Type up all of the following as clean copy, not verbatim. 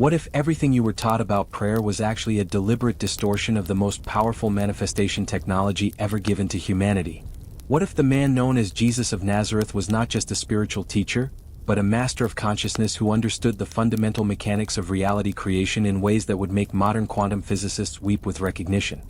What if everything you were taught about prayer was actually a deliberate distortion of the most powerful manifestation technology ever given to humanity? What if the man known as Jesus of Nazareth was not just a spiritual teacher, but a master of consciousness who understood the fundamental mechanics of reality creation in ways that would make modern quantum physicists weep with recognition?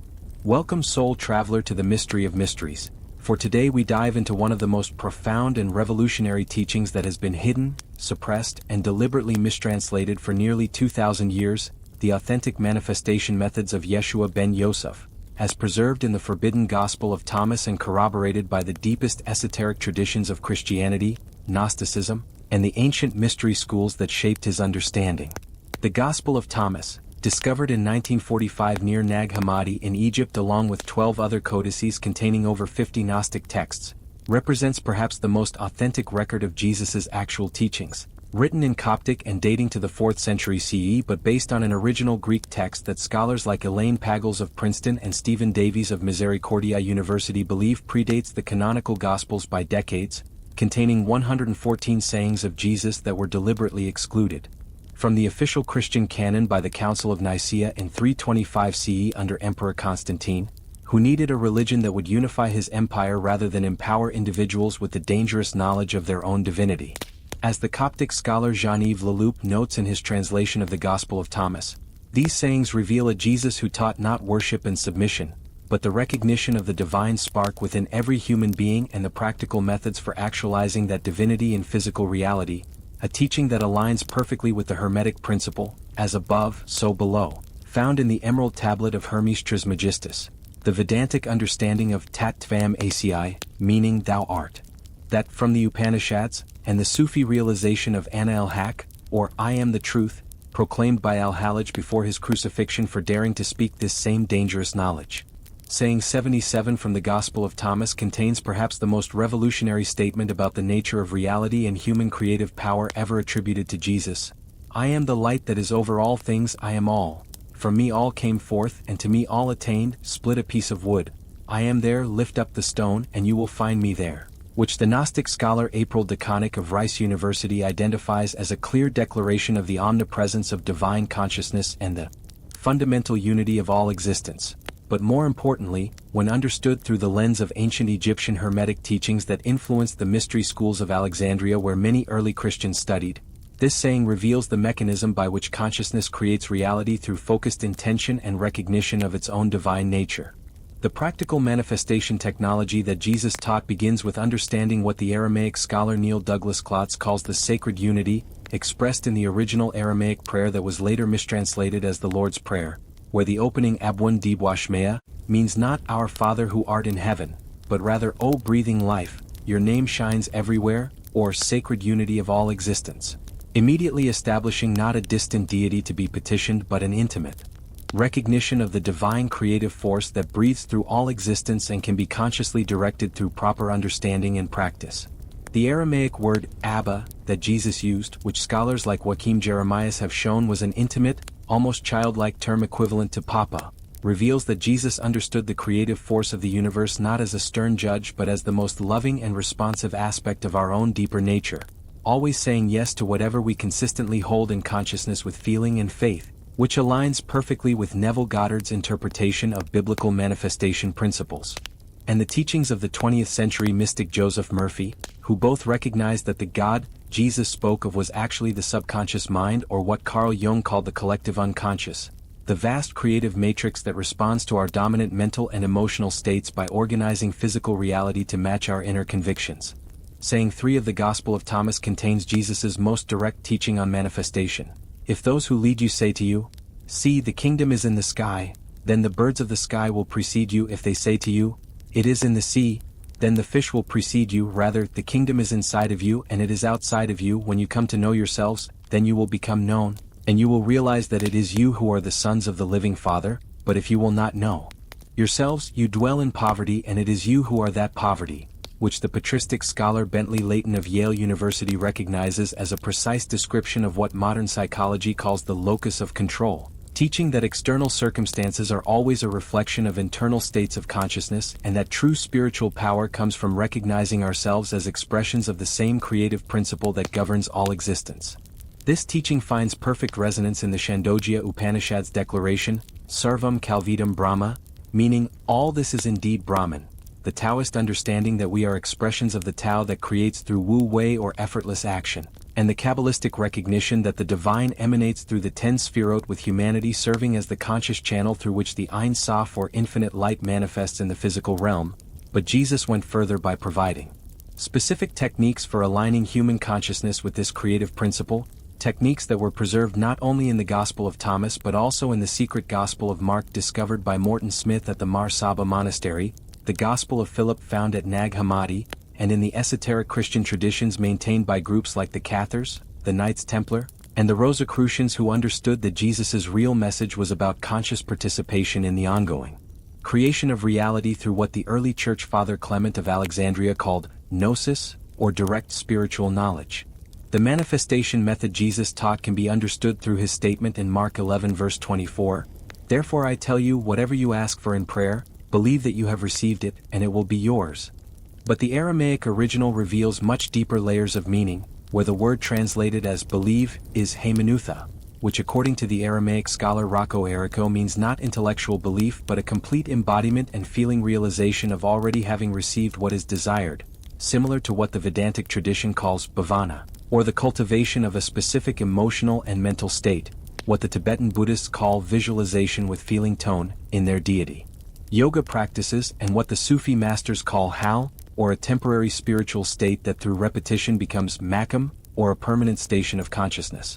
Welcome, soul traveler, to the mystery of mysteries. For today we dive into one of the most profound and revolutionary teachings that has been hidden, suppressed, and deliberately mistranslated for nearly 2,000 years, the authentic manifestation methods of Yeshua ben Yosef, as preserved in the forbidden Gospel of Thomas and corroborated by the deepest esoteric traditions of Christianity, Gnosticism, and the ancient mystery schools that shaped his understanding. The Gospel of Thomas, discovered in 1945 near Nag Hammadi in Egypt along with 12 other codices containing over 50 Gnostic texts, represents perhaps the most authentic record of Jesus's actual teachings, written in Coptic and dating to the 4th century CE but based on an original Greek text that scholars like Elaine Pagels of Princeton and Stephen Davies of Misericordia University believe predates the canonical Gospels by decades, containing 114 sayings of Jesus that were deliberately excluded from the official Christian canon by the Council of Nicaea in 325 CE under Emperor Constantine, who needed a religion that would unify his empire rather than empower individuals with the dangerous knowledge of their own divinity. As the Coptic scholar Jean-Yves Leloup notes in his translation of the Gospel of Thomas, these sayings reveal a Jesus who taught not worship and submission, but the recognition of the divine spark within every human being and the practical methods for actualizing that divinity in physical reality, a teaching that aligns perfectly with the Hermetic principle, as above, so below, found in the Emerald Tablet of Hermes Trismegistus, the Vedantic understanding of Tat Tvam Asi, meaning thou art. That from the Upanishads, and the Sufi realization of Ana el-Haq, or I am the truth, proclaimed by al-Hallaj before his crucifixion for daring to speak this same dangerous knowledge. Saying 77 from the Gospel of Thomas contains perhaps the most revolutionary statement about the nature of reality and human creative power ever attributed to Jesus. I am the light that is over all things, I am all. From me all came forth, and to me all attained, split a piece of wood. I am there, lift up the stone, and you will find me there. Which the Gnostic scholar April Deconic of Rice University identifies as a clear declaration of the omnipresence of divine consciousness and the fundamental unity of all existence. But more importantly, when understood through the lens of ancient Egyptian Hermetic teachings that influenced the mystery schools of Alexandria where many early Christians studied, this saying reveals the mechanism by which consciousness creates reality through focused intention and recognition of its own divine nature. The practical manifestation technology that Jesus taught begins with understanding what the Aramaic scholar Neil Douglas Klotz calls the sacred unity, expressed in the original Aramaic prayer that was later mistranslated as the Lord's Prayer, where the opening Abwan Dibwa Shmea means not Our Father who art in heaven, but rather O breathing life, your name shines everywhere, or sacred unity of all existence. Immediately establishing not a distant deity to be petitioned but an intimate recognition of the divine creative force that breathes through all existence and can be consciously directed through proper understanding and practice. The Aramaic word Abba that Jesus used, which scholars like Joachim Jeremias have shown was an intimate, almost childlike term equivalent to Papa, reveals that Jesus understood the creative force of the universe not as a stern judge but as the most loving and responsive aspect of our own deeper nature, always saying yes to whatever we consistently hold in consciousness with feeling and faith, which aligns perfectly with Neville Goddard's interpretation of biblical manifestation principles, and the teachings of the 20th century mystic Joseph Murphy, who both recognized that the God Jesus spoke of was actually the subconscious mind, or what Carl Jung called the collective unconscious, the vast creative matrix that responds to our dominant mental and emotional states by organizing physical reality to match our inner convictions. Saying 3 of the Gospel of Thomas contains Jesus's most direct teaching on manifestation. If those who lead you say to you, "See, the kingdom is in the sky," then the birds of the sky will precede you. If they say to you, "It is in the sea," then the fish will precede you. Rather, the kingdom is inside of you and it is outside of you. When you come to know yourselves, then you will become known, and you will realize that it is you who are the sons of the living Father. But if you will not know yourselves, you dwell in poverty, and it is you who are that poverty, which the patristic scholar Bentley Layton of Yale University recognizes as a precise description of what modern psychology calls the locus of control, teaching that external circumstances are always a reflection of internal states of consciousness and that true spiritual power comes from recognizing ourselves as expressions of the same creative principle that governs all existence. This teaching finds perfect resonance in the Chandogya Upanishad's declaration, Sarvam Kalvidam Brahma, meaning, all this is indeed Brahman, the Taoist understanding that we are expressions of the Tao that creates through wu-wei or effortless action, and the Kabbalistic recognition that the divine emanates through the 10 Sphirot with humanity serving as the conscious channel through which the Ein Sof or infinite light manifests in the physical realm, but Jesus went further by providing specific techniques for aligning human consciousness with this creative principle, techniques that were preserved not only in the Gospel of Thomas but also in the secret Gospel of Mark discovered by Morton Smith at the Mar Saba Monastery, the Gospel of Philip found at Nag Hammadi, and in the esoteric Christian traditions maintained by groups like the Cathars, the Knights Templar, and the Rosicrucians who understood that Jesus's real message was about conscious participation in the ongoing creation of reality through what the early Church Father Clement of Alexandria called gnosis, or direct spiritual knowledge. The manifestation method Jesus taught can be understood through his statement in Mark 11 verse 24, "Therefore I tell you, whatever you ask for in prayer, believe that you have received it, and it will be yours." But the Aramaic original reveals much deeper layers of meaning, where the word translated as believe is hemenutha, which according to the Aramaic scholar Rocco Errico means not intellectual belief but a complete embodiment and feeling realization of already having received what is desired, similar to what the Vedantic tradition calls bhavana, or the cultivation of a specific emotional and mental state, what the Tibetan Buddhists call visualization with feeling tone, in their deity. Yoga practices and what the Sufi masters call hal, or a temporary spiritual state that through repetition becomes makam, or a permanent station of consciousness.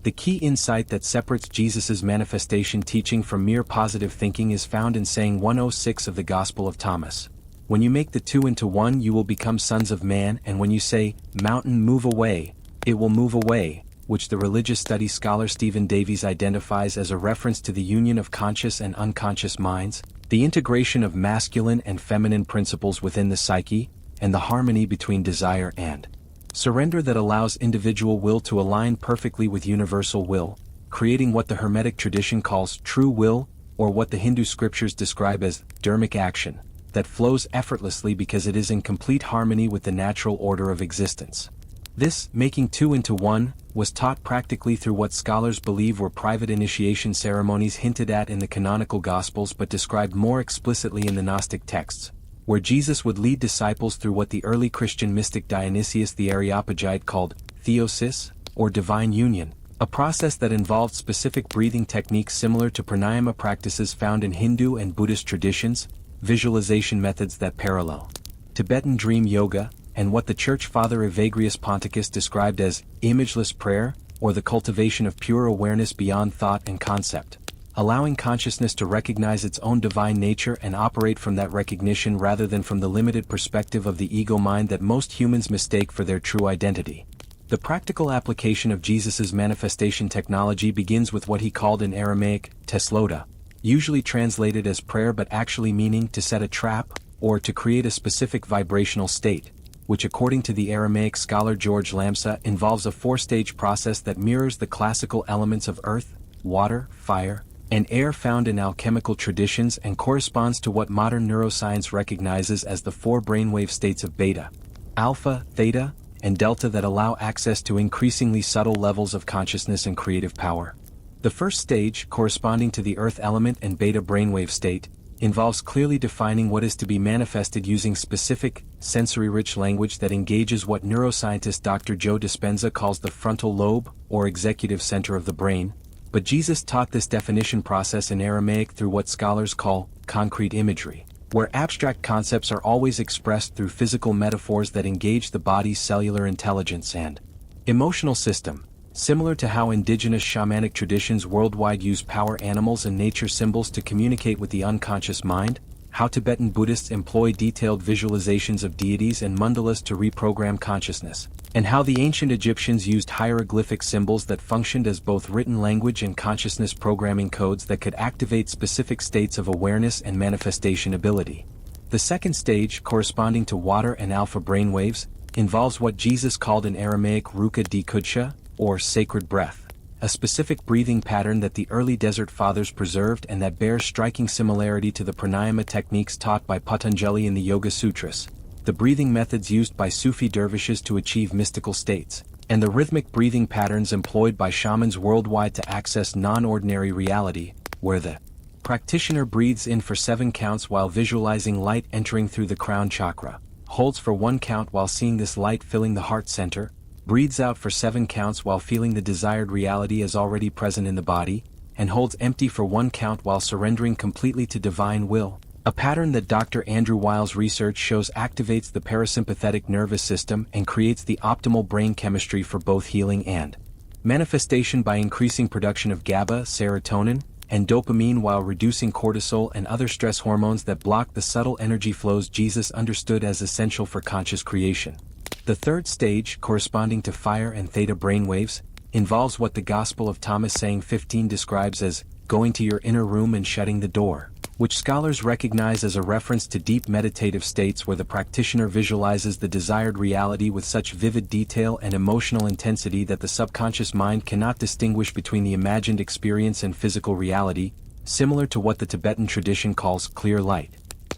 The key insight that separates Jesus's manifestation teaching from mere positive thinking is found in saying 106 of the Gospel of Thomas. When you make the two into one, you will become sons of man, and when you say, "Mountain, move away," it will move away, which the religious studies scholar Stephen Davies identifies as a reference to the union of conscious and unconscious minds, the integration of masculine and feminine principles within the psyche, and the harmony between desire and surrender that allows individual will to align perfectly with universal will, creating what the Hermetic tradition calls true will, or what the Hindu scriptures describe as dharmic action, that flows effortlessly because it is in complete harmony with the natural order of existence. This, making two into one, was taught practically through what scholars believe were private initiation ceremonies hinted at in the canonical Gospels but described more explicitly in the Gnostic texts, where Jesus would lead disciples through what the early Christian mystic Dionysius the Areopagite called theosis, or divine union, a process that involved specific breathing techniques similar to pranayama practices found in Hindu and Buddhist traditions, visualization methods that parallel Tibetan dream yoga, and what the Church Father Evagrius Ponticus described as imageless prayer, or the cultivation of pure awareness beyond thought and concept, allowing consciousness to recognize its own divine nature and operate from that recognition rather than from the limited perspective of the ego mind that most humans mistake for their true identity. The practical application of Jesus's manifestation technology begins with what he called in Aramaic, tesloda, usually translated as prayer but actually meaning to set a trap, or to create a specific vibrational state, which according to the Aramaic scholar George Lamsa involves a four-stage process that mirrors the classical elements of earth, water, fire, and air found in alchemical traditions and corresponds to what modern neuroscience recognizes as the four brainwave states of beta, alpha, theta, and delta that allow access to increasingly subtle levels of consciousness and creative power. The first stage, corresponding to the earth element and beta brainwave state, involves clearly defining what is to be manifested using specific, sensory-rich language that engages what neuroscientist Dr. Joe Dispenza calls the frontal lobe, or executive center of the brain, but Jesus taught this definition process in Aramaic through what scholars call concrete imagery, where abstract concepts are always expressed through physical metaphors that engage the body's cellular intelligence and emotional system. Similar to how indigenous shamanic traditions worldwide use power animals and nature symbols to communicate with the unconscious mind, how Tibetan Buddhists employ detailed visualizations of deities and mandalas to reprogram consciousness, and how the ancient Egyptians used hieroglyphic symbols that functioned as both written language and consciousness programming codes that could activate specific states of awareness and manifestation ability. The second stage, corresponding to water and alpha brainwaves, involves what Jesus called in Aramaic ruka di kudsha, or sacred breath, a specific breathing pattern that the early desert fathers preserved and that bears striking similarity to the pranayama techniques taught by Patanjali in the Yoga Sutras. The the breathing methods used by Sufi dervishes to achieve mystical states, and the rhythmic breathing patterns employed by shamans worldwide to access non-ordinary reality, where the practitioner breathes in for 7 counts while visualizing light entering through the crown chakra, holds for 1 count while seeing this light filling the heart center, breathes out for 7 counts while feeling the desired reality as already present in the body, and holds empty for 1 count while surrendering completely to divine will. A pattern that Dr. Andrew Weil's research shows activates the parasympathetic nervous system and creates the optimal brain chemistry for both healing and manifestation by increasing production of GABA, serotonin, and dopamine while reducing cortisol and other stress hormones that block the subtle energy flows Jesus understood as essential for conscious creation. The third stage, corresponding to fire and theta brainwaves, involves what the Gospel of Thomas saying 15 describes as going to your inner room and shutting the door, which scholars recognize as a reference to deep meditative states where the practitioner visualizes the desired reality with such vivid detail and emotional intensity that the subconscious mind cannot distinguish between the imagined experience and physical reality, similar to what the Tibetan tradition calls clear light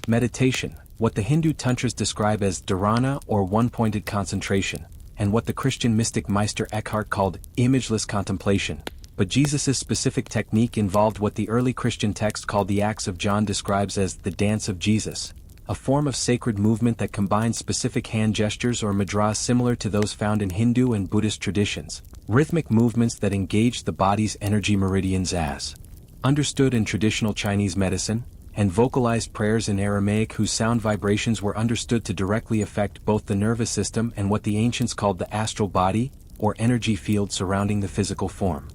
meditation, what the Hindu tantras describe as dharana or one-pointed concentration, and what the Christian mystic Meister Eckhart called imageless contemplation. But Jesus' specific technique involved what the early Christian text called the Acts of John describes as the dance of Jesus, a form of sacred movement that combines specific hand gestures or mudras similar to those found in Hindu and Buddhist traditions, rhythmic movements that engage the body's energy meridians as understood in traditional Chinese medicine, and vocalized prayers in Aramaic whose sound vibrations were understood to directly affect both the nervous system and what the ancients called the astral body, or energy field surrounding the physical form.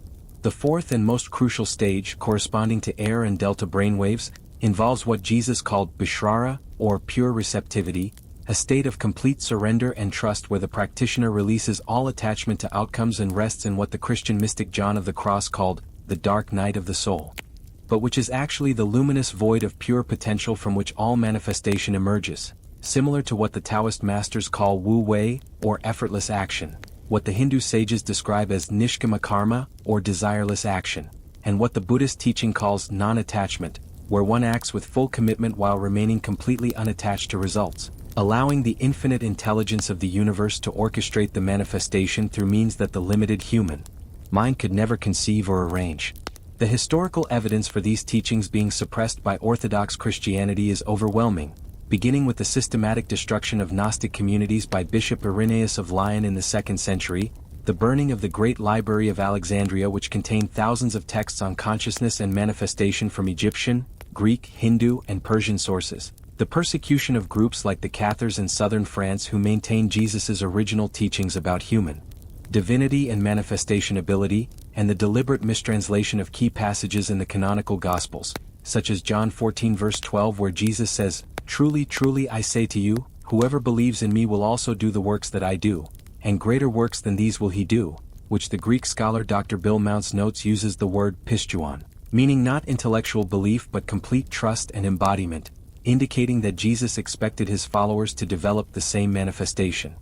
The fourth and most crucial stage, corresponding to air and delta brainwaves, involves what Jesus called bishrara, or pure receptivity, a state of complete surrender and trust where the practitioner releases all attachment to outcomes and rests in what the Christian mystic John of the Cross called the dark night of the soul, but which is actually the luminous void of pure potential from which all manifestation emerges, similar to what the Taoist masters call wu wei, or effortless action, what the Hindu sages describe as nishkama karma, or desireless action, and what the Buddhist teaching calls non-attachment, where one acts with full commitment while remaining completely unattached to results, allowing the infinite intelligence of the universe to orchestrate the manifestation through means that the limited human mind could never conceive or arrange. The historical evidence for these teachings being suppressed by Orthodox Christianity is overwhelming, beginning with the systematic destruction of Gnostic communities by Bishop Irenaeus of Lyon in the 2nd century, the burning of the Great Library of Alexandria which contained thousands of texts on consciousness and manifestation from Egyptian, Greek, Hindu, and Persian sources, the persecution of groups like the Cathars in southern France who maintained Jesus' original teachings about human divinity and manifestation ability, and the deliberate mistranslation of key passages in the canonical Gospels, such as John 14 verse 12 where Jesus says, "Truly, truly I say to you, whoever believes in me will also do the works that I do, and greater works than these will he do," which the Greek scholar Dr. Bill Mounce notes uses the word pistuon, meaning not intellectual belief but complete trust and embodiment, indicating that Jesus expected his followers to develop the same manifestation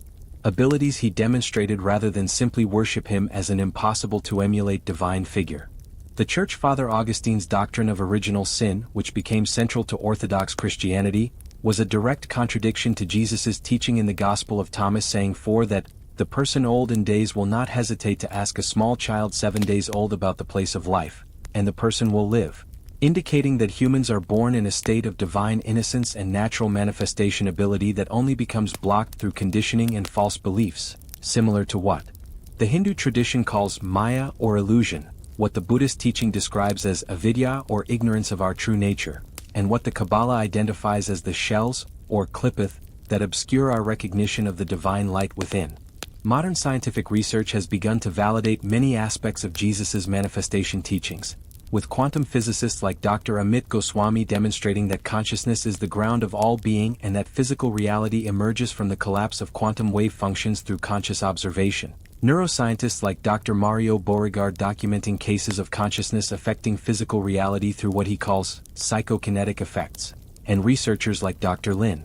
abilities he demonstrated rather than simply worship him as an impossible to emulate divine figure. The Church Father Augustine's doctrine of original sin, which became central to Orthodox Christianity, was a direct contradiction to Jesus' teaching in the Gospel of Thomas saying that the person old in days will not hesitate to ask a small child 7 days old about the place of life, and the person will live, indicating that humans are born in a state of divine innocence and natural manifestation ability that only becomes blocked through conditioning and false beliefs, similar to what the Hindu tradition calls maya or illusion, what the Buddhist teaching describes as avidya or ignorance of our true nature, and what the Kabbalah identifies as the shells, or klippeth, that obscure our recognition of the divine light within. Modern scientific research has begun to validate many aspects of Jesus' manifestation teachings, with quantum physicists like Dr. Amit Goswami demonstrating that consciousness is the ground of all being and that physical reality emerges from the collapse of quantum wave functions through conscious observation. Neuroscientists like Dr. Mario Beauregard documenting cases of consciousness affecting physical reality through what he calls psychokinetic effects, and researchers like Dr. Lynn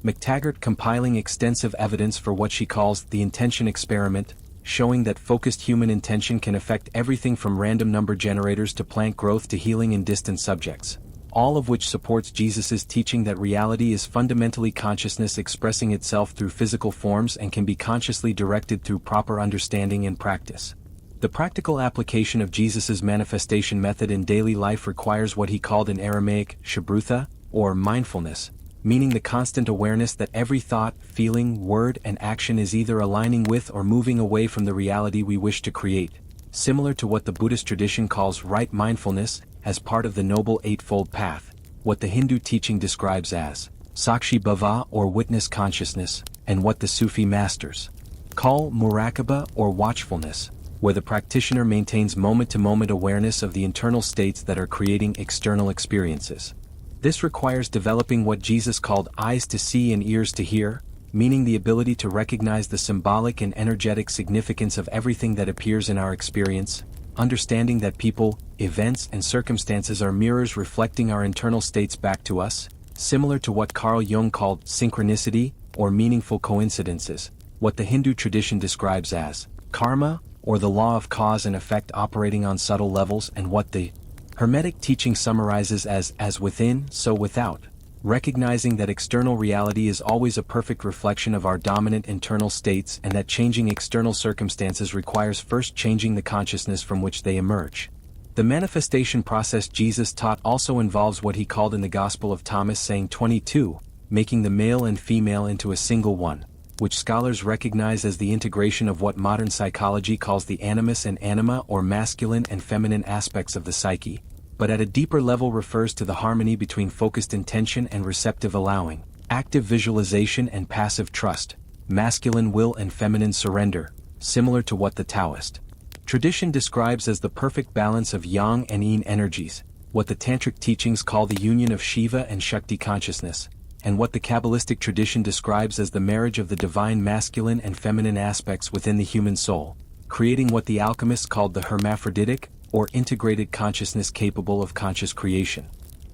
McTaggart compiling extensive evidence for what she calls the intention experiment, showing that focused human intention can affect everything from random number generators to plant growth to healing in distant subjects, all of which supports Jesus's teaching that reality is fundamentally consciousness expressing itself through physical forms and can be consciously directed through proper understanding and practice. The practical application of Jesus's manifestation method in daily life requires what he called in Aramaic shabrutha, or mindfulness, meaning the constant awareness that every thought, feeling, word, and action is either aligning with or moving away from the reality we wish to create, similar to what the Buddhist tradition calls right mindfulness, as part of the Noble Eightfold Path, what the Hindu teaching describes as sakshi bhava or witness consciousness, and what the Sufi masters call muraqabah or watchfulness, where the practitioner maintains moment-to-moment awareness of the internal states that are creating external experiences. This requires developing what Jesus called eyes to see and ears to hear, meaning the ability to recognize the symbolic and energetic significance of everything that appears in our experience, understanding that people, events, and circumstances are mirrors reflecting our internal states back to us, similar to what Carl Jung called synchronicity, or meaningful coincidences, what the Hindu tradition describes as karma, or the law of cause and effect operating on subtle levels, and what the Hermetic teaching summarizes as within, so without, recognizing that external reality is always a perfect reflection of our dominant internal states and that changing external circumstances requires first changing the consciousness from which they emerge. The manifestation process Jesus taught also involves what he called in the Gospel of Thomas saying 22, making the male and female into a single one, which scholars recognize as the integration of what modern psychology calls the animus and anima or masculine and feminine aspects of the psyche, but at a deeper level refers to the harmony between focused intention and receptive allowing, active visualization and passive trust, masculine will and feminine surrender, similar to what the Taoist tradition describes as the perfect balance of yang and yin energies, what the Tantric teachings call the union of Shiva and Shakti consciousness, and what the Kabbalistic tradition describes as the marriage of the divine masculine and feminine aspects within the human soul, creating what the alchemists called the hermaphroditic, or integrated consciousness capable of conscious creation.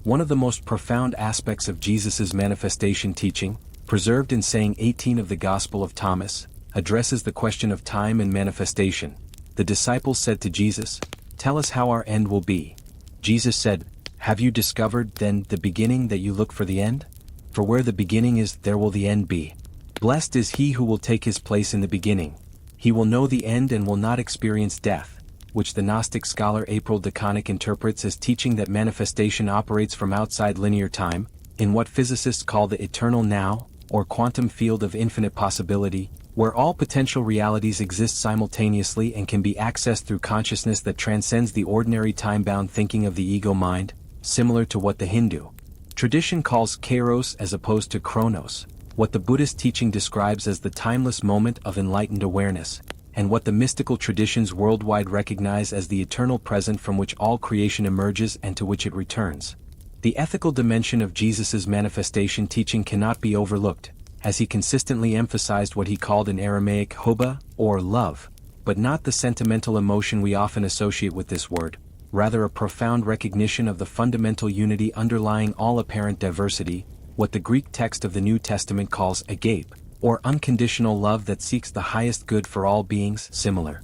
One of the most profound aspects of Jesus's manifestation teaching, preserved in saying 18 of the Gospel of Thomas, addresses the question of time and manifestation. The disciples said to Jesus, "Tell us how our end will be." Jesus said, "Have you discovered, then, the beginning that you look for the end? For where the beginning is, there will the end be. Blessed is he who will take his place in the beginning. He will know the end and will not experience death," which the Gnostic scholar April Deconic interprets as teaching that manifestation operates from outside linear time, in what physicists call the eternal now, or quantum field of infinite possibility, where all potential realities exist simultaneously and can be accessed through consciousness that transcends the ordinary time-bound thinking of the ego mind, similar to what the Hindu tradition calls kairos as opposed to chronos, what the Buddhist teaching describes as the timeless moment of enlightened awareness, and what the mystical traditions worldwide recognize as the eternal present from which all creation emerges and to which it returns. The ethical dimension of Jesus's manifestation teaching cannot be overlooked, as he consistently emphasized what he called in Aramaic hobah, or love, but not the sentimental emotion we often associate with this word, rather a profound recognition of the fundamental unity underlying all apparent diversity, what the Greek text of the New Testament calls agape, or unconditional love that seeks the highest good for all beings, similar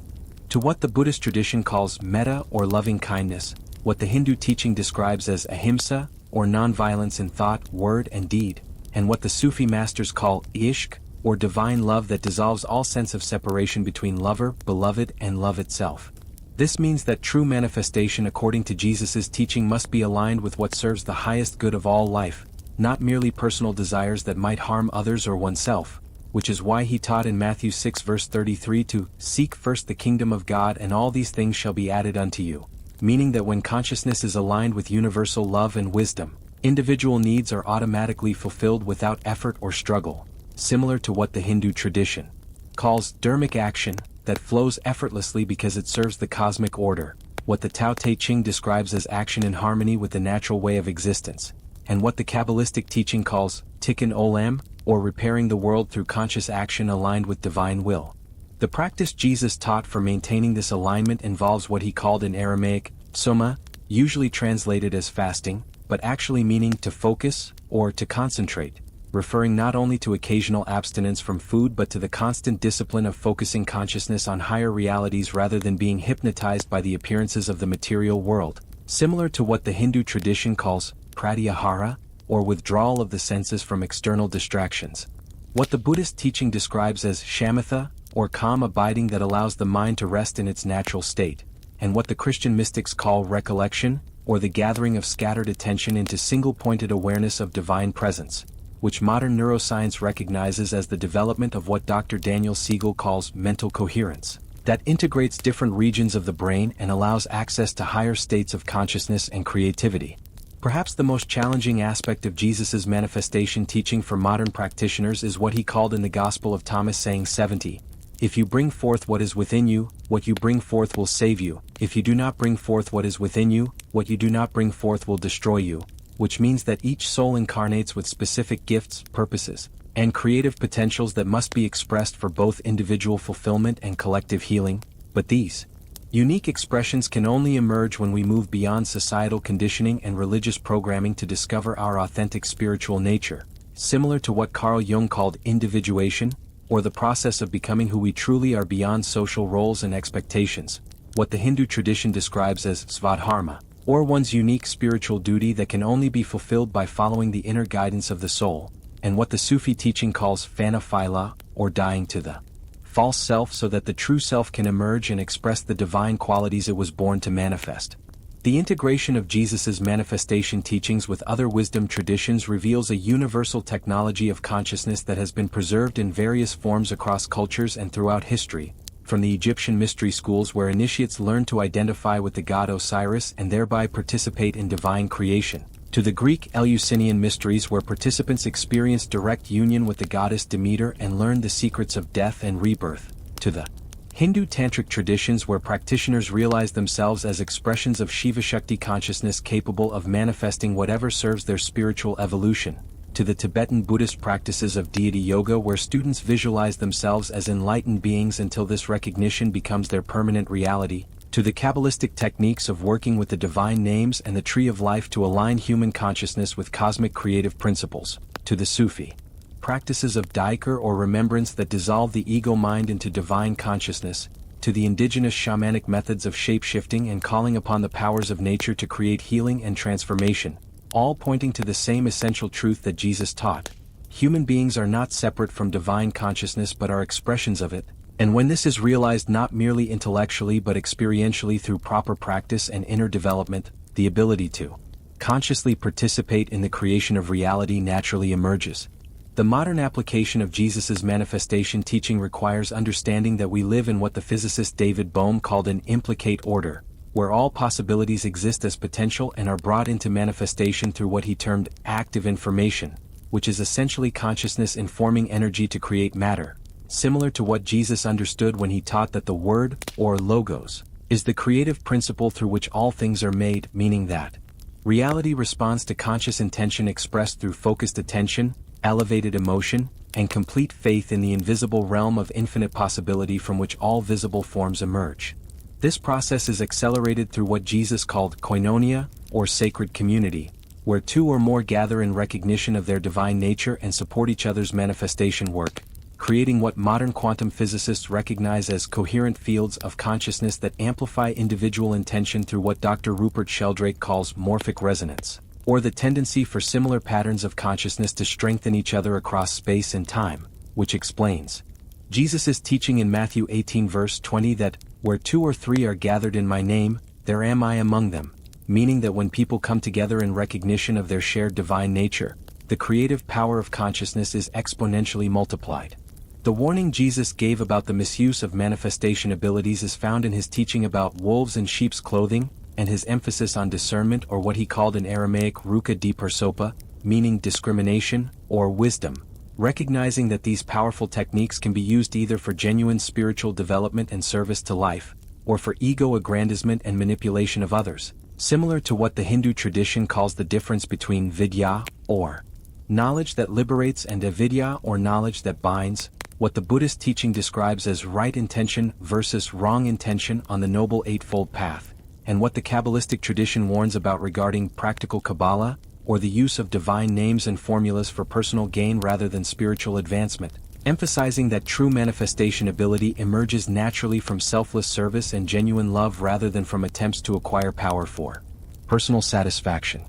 to what the Buddhist tradition calls metta or loving kindness, what the Hindu teaching describes as ahimsa, or nonviolence in thought, word, and deed, and what the Sufi masters call ishq, or divine love that dissolves all sense of separation between lover, beloved, and love itself. This means that true manifestation according to Jesus's teaching must be aligned with what serves the highest good of all life, not merely personal desires that might harm others or oneself, which is why he taught in Matthew 6 verse 33 to seek first the kingdom of God and all these things shall be added unto you, meaning that when consciousness is aligned with universal love and wisdom, individual needs are automatically fulfilled without effort or struggle, similar to what the Hindu tradition calls dharmic action, that flows effortlessly because it serves the cosmic order, what the Tao Te Ching describes as action in harmony with the natural way of existence, and what the Kabbalistic teaching calls tikkun olam, or repairing the world through conscious action aligned with divine will. The practice Jesus taught for maintaining this alignment involves what he called in Aramaic soma, usually translated as fasting, but actually meaning to focus, or to concentrate, referring not only to occasional abstinence from food but to the constant discipline of focusing consciousness on higher realities rather than being hypnotized by the appearances of the material world, similar to what the Hindu tradition calls pratyahara, or withdrawal of the senses from external distractions. What the Buddhist teaching describes as shamatha, or calm abiding that allows the mind to rest in its natural state, and what the Christian mystics call recollection, or the gathering of scattered attention into single-pointed awareness of divine presence, which modern neuroscience recognizes as the development of what Dr. Daniel Siegel calls mental coherence, that integrates different regions of the brain and allows access to higher states of consciousness and creativity. Perhaps the most challenging aspect of Jesus' manifestation teaching for modern practitioners is what he called in the Gospel of Thomas saying 70, "If you bring forth what is within you, what you bring forth will save you. If you do not bring forth what is within you, what you do not bring forth will destroy you," which means that each soul incarnates with specific gifts, purposes, and creative potentials that must be expressed for both individual fulfillment and collective healing, but these unique expressions can only emerge when we move beyond societal conditioning and religious programming to discover our authentic spiritual nature, similar to what Carl Jung called individuation, or the process of becoming who we truly are beyond social roles and expectations, what the Hindu tradition describes as svadharma, or one's unique spiritual duty that can only be fulfilled by following the inner guidance of the soul, and what the Sufi teaching calls fana phila, or dying to the false self so that the true self can emerge and express the divine qualities it was born to manifest. The integration of Jesus' manifestation teachings with other wisdom traditions reveals a universal technology of consciousness that has been preserved in various forms across cultures and throughout history, from the Egyptian mystery schools where initiates learn to identify with the god Osiris and thereby participate in divine creation, to the Greek Eleusinian mysteries where participants experience direct union with the goddess Demeter and learn the secrets of death and rebirth, to the Hindu tantric traditions where practitioners realize themselves as expressions of Shiva Shakti consciousness capable of manifesting whatever serves their spiritual evolution, to the Tibetan Buddhist practices of deity yoga where students visualize themselves as enlightened beings until this recognition becomes their permanent reality, to the Kabbalistic techniques of working with the divine names and the tree of life to align human consciousness with cosmic creative principles, to the Sufi practices of daikar or remembrance that dissolve the ego mind into divine consciousness, to the indigenous shamanic methods of shape-shifting and calling upon the powers of nature to create healing and transformation, all pointing to the same essential truth that Jesus taught. Human beings are not separate from divine consciousness but are expressions of it, and when this is realized not merely intellectually but experientially through proper practice and inner development, the ability to consciously participate in the creation of reality naturally emerges. The modern application of Jesus' manifestation teaching requires understanding that we live in what the physicist David Bohm called an implicate order, where all possibilities exist as potential and are brought into manifestation through what he termed active information, which is essentially consciousness informing energy to create matter, similar to what Jesus understood when he taught that the word, or logos, is the creative principle through which all things are made, meaning that reality responds to conscious intention expressed through focused attention, elevated emotion, and complete faith in the invisible realm of infinite possibility from which all visible forms emerge. This process is accelerated through what Jesus called koinonia, or sacred community, where two or more gather in recognition of their divine nature and support each other's manifestation work, creating what modern quantum physicists recognize as coherent fields of consciousness that amplify individual intention through what Dr. Rupert Sheldrake calls morphic resonance, or the tendency for similar patterns of consciousness to strengthen each other across space and time, which explains Jesus' teaching in Matthew 18 verse 20 that, "Where two or three are gathered in my name, there am I among them," meaning that when people come together in recognition of their shared divine nature, the creative power of consciousness is exponentially multiplied. The warning Jesus gave about the misuse of manifestation abilities is found in his teaching about wolves in sheep's clothing, and his emphasis on discernment, or what he called in Aramaic ruka di persopa, meaning discrimination, or wisdom, recognizing that these powerful techniques can be used either for genuine spiritual development and service to life, or for ego aggrandizement and manipulation of others, similar to what the Hindu tradition calls the difference between vidya, or knowledge that liberates, and avidya, or knowledge that binds, what the Buddhist teaching describes as right intention versus wrong intention on the Noble Eightfold Path, and what the Kabbalistic tradition warns about regarding practical Kabbalah, or the use of divine names and formulas for personal gain rather than spiritual advancement, emphasizing that true manifestation ability emerges naturally from selfless service and genuine love rather than from attempts to acquire power for personal satisfaction.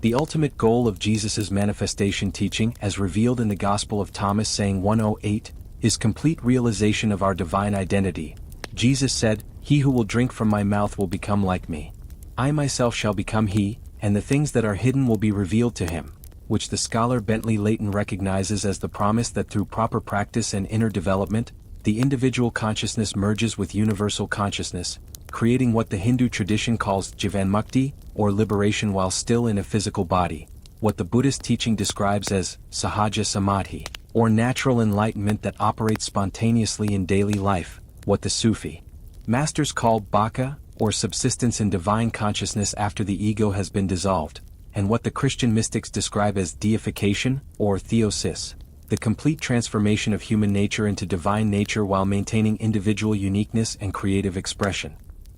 The ultimate goal of Jesus' manifestation teaching, as revealed in the Gospel of Thomas saying 108, is complete realization of our divine identity. Jesus said, "He who will drink from my mouth will become like me. I myself shall become he, and the things that are hidden will be revealed to him," which the scholar Bentley Layton recognizes as the promise that through proper practice and inner development, the individual consciousness merges with universal consciousness, creating what the Hindu tradition calls jivanmukti, or liberation while still in a physical body, what the Buddhist teaching describes as sahaja samadhi, or natural enlightenment that operates spontaneously in daily life, what the Sufi masters call bhaka, or subsistence in divine consciousness after the ego has been dissolved, and what the Christian mystics describe as deification, or theosis, the complete transformation of human nature into divine nature while maintaining individual uniqueness and creative expression.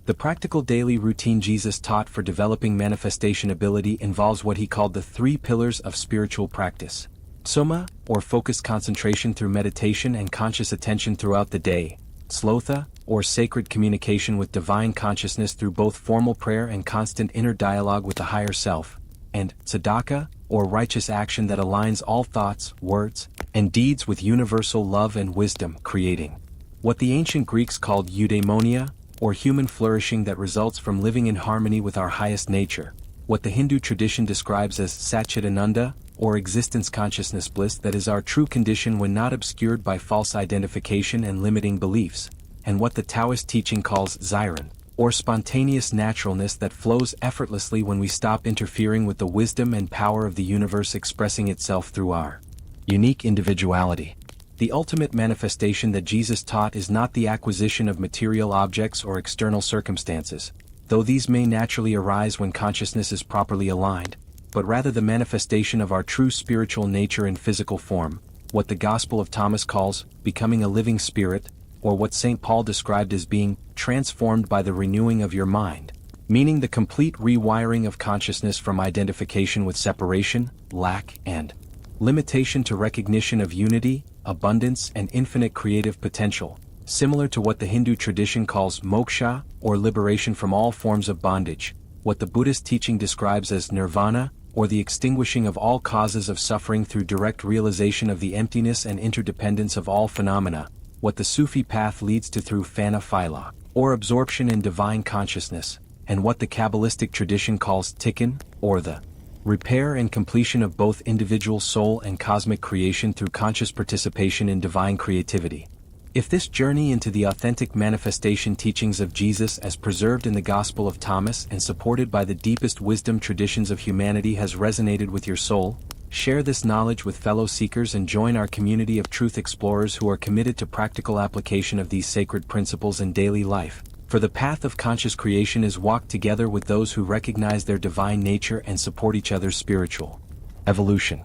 The practical daily routine Jesus taught for developing manifestation ability involves what he called the 3 pillars of spiritual practice: soma, or focused concentration through meditation and conscious attention throughout the day; slotha, or sacred communication with divine consciousness through both formal prayer and constant inner dialogue with the higher self; and tzedakah, or righteous action that aligns all thoughts, words, and deeds with universal love and wisdom, creating what the ancient Greeks called eudaimonia, or human flourishing that results from living in harmony with our highest nature, what the Hindu tradition describes as satchitananda, or existence consciousness bliss that is our true condition when not obscured by false identification and limiting beliefs, and what the Taoist teaching calls ziran, or spontaneous naturalness that flows effortlessly when we stop interfering with the wisdom and power of the universe expressing itself through our unique individuality. The ultimate manifestation that Jesus taught is not the acquisition of material objects or external circumstances, though these may naturally arise when consciousness is properly aligned, but rather the manifestation of our true spiritual nature in physical form, what the Gospel of Thomas calls becoming a living spirit, or what St. Paul described as being transformed by the renewing of your mind, meaning the complete rewiring of consciousness from identification with separation, lack, and limitation to recognition of unity, abundance, and infinite creative potential, similar to what the Hindu tradition calls moksha, or liberation from all forms of bondage, what the Buddhist teaching describes as nirvana, or the extinguishing of all causes of suffering through direct realization of the emptiness and interdependence of all phenomena, what the Sufi path leads to through fana phila, or absorption in divine consciousness, and what the Kabbalistic tradition calls tikkun, or the repair and completion of both individual soul and cosmic creation through conscious participation in divine creativity. If this journey into the authentic manifestation teachings of Jesus as preserved in the Gospel of Thomas and supported by the deepest wisdom traditions of humanity has resonated with your soul, share this knowledge with fellow seekers and join our community of truth explorers who are committed to practical application of these sacred principles in daily life. For the path of conscious creation is walked together with those who recognize their divine nature and support each other's spiritual evolution.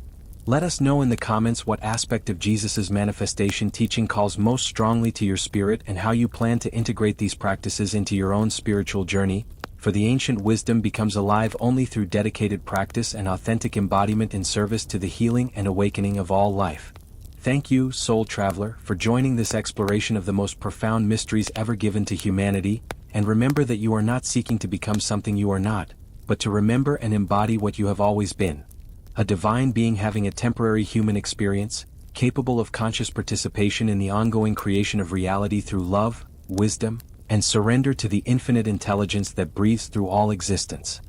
Let us know in the comments what aspect of Jesus' manifestation teaching calls most strongly to your spirit and how you plan to integrate these practices into your own spiritual journey, for the ancient wisdom becomes alive only through dedicated practice and authentic embodiment in service to the healing and awakening of all life. Thank you, soul traveler, for joining this exploration of the most profound mysteries ever given to humanity, and remember that you are not seeking to become something you are not, but to remember and embody what you have always been. A divine being having a temporary human experience, capable of conscious participation in the ongoing creation of reality through love, wisdom, and surrender to the infinite intelligence that breathes through all existence.